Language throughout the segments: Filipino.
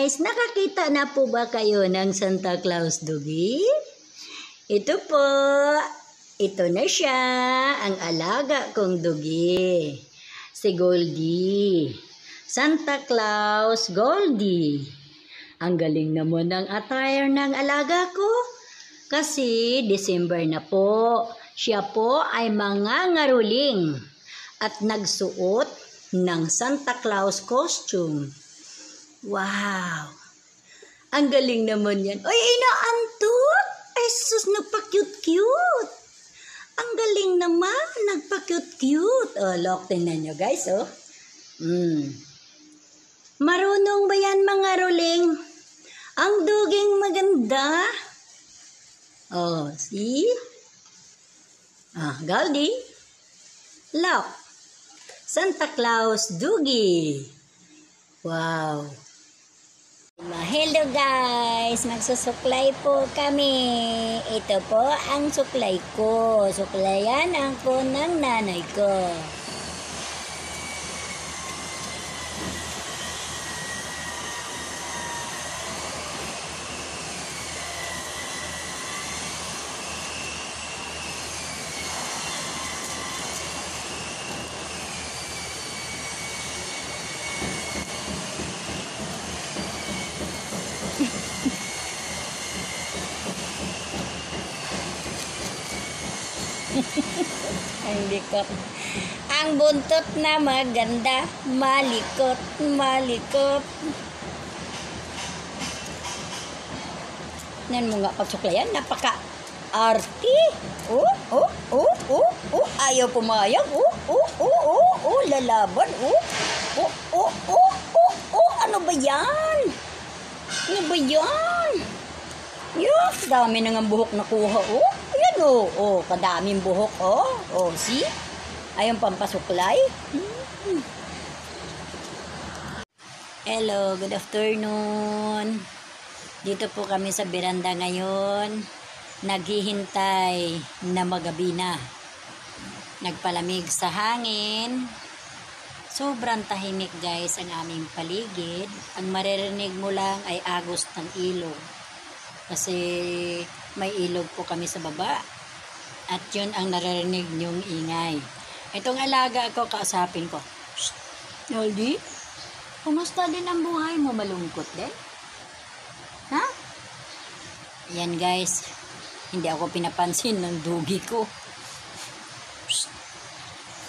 guys, nakakita na po ba kayo ng Santa Claus Dugi? Ito po, ito na siya, ang alaga kong Dugi. Si Goldie. Santa Claus Goldie. Ang galing naman ng attire ng alaga ko. Kasi December na po. Siya po ay mangangaruling at nagsuot ng Santa Claus costume. Wow! Ang galing naman yan. Ay, inaantot! Ay, sus, nagpa-cute-cute. Ang galing naman, nagpa-cute-cute. Oh, look, tingnan nyo guys, oh. Marunong ba yan mga ruling? Ang duging maganda. Oh, see? Goldie. Look. Santa Claus Dugi. Wow. Hello guys, magsusuklay po kami. Ito po ang suklay ko. Suklayan ako ng nanay ko. Ang likot. Ang buntot na maganda, malikot, malikot. Nan mo nga pagsuklayan, napaka-arty. Ayaw pumayag. Lalaban. Ano ba yan? Ano ba yan? Yuck, dami na ng buhok nakuha, Ayan, kadaming buhok, see? Ayun, pampasuklay. Hello, good afternoon. Dito po kami sa beranda ngayon. Naghihintay na magabi na. Nagpalamig sa hangin. Sobrang tahimik guys ang aming paligid. Ang maririnig mo lang ay agos ng ilog. Kasi may ilog po kami sa baba. At yun ang naririnig niyong ingay. Itong alaga ko, kausapin ko. Shh! Goldie, kumusta din ang buhay mo? Malungkot din? Ha? Yan guys. Hindi ako pinapansin ng dugi ko. Shh!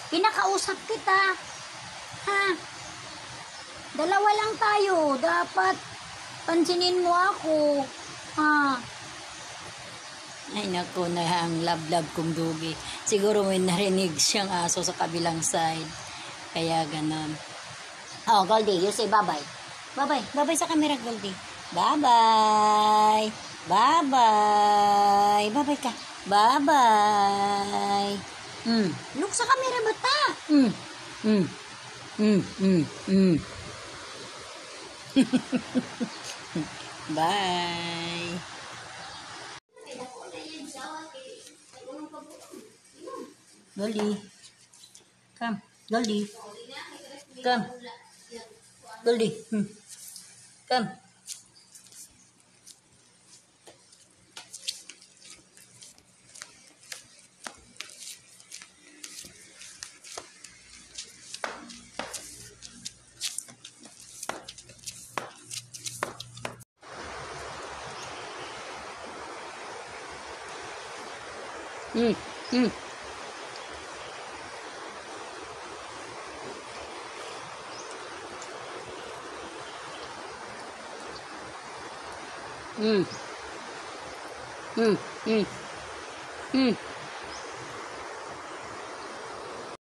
Pinakausap kita. Ha? Dalawa lang tayo. Dapat pansinin mo ako. Ay naku, na ang love-love kong dugi. Siguro may narinig siyang aso sa kabilang side. Kaya ganon. Goldie, you say bye-bye. Bye-bye. Bye-bye sa camera, Goldie. Bye-bye. Bye-bye. Bye-bye ka. Bye-bye. Look sa camera, bata. Bye. Goldie. Come. Goldie. Come. Goldie. Come.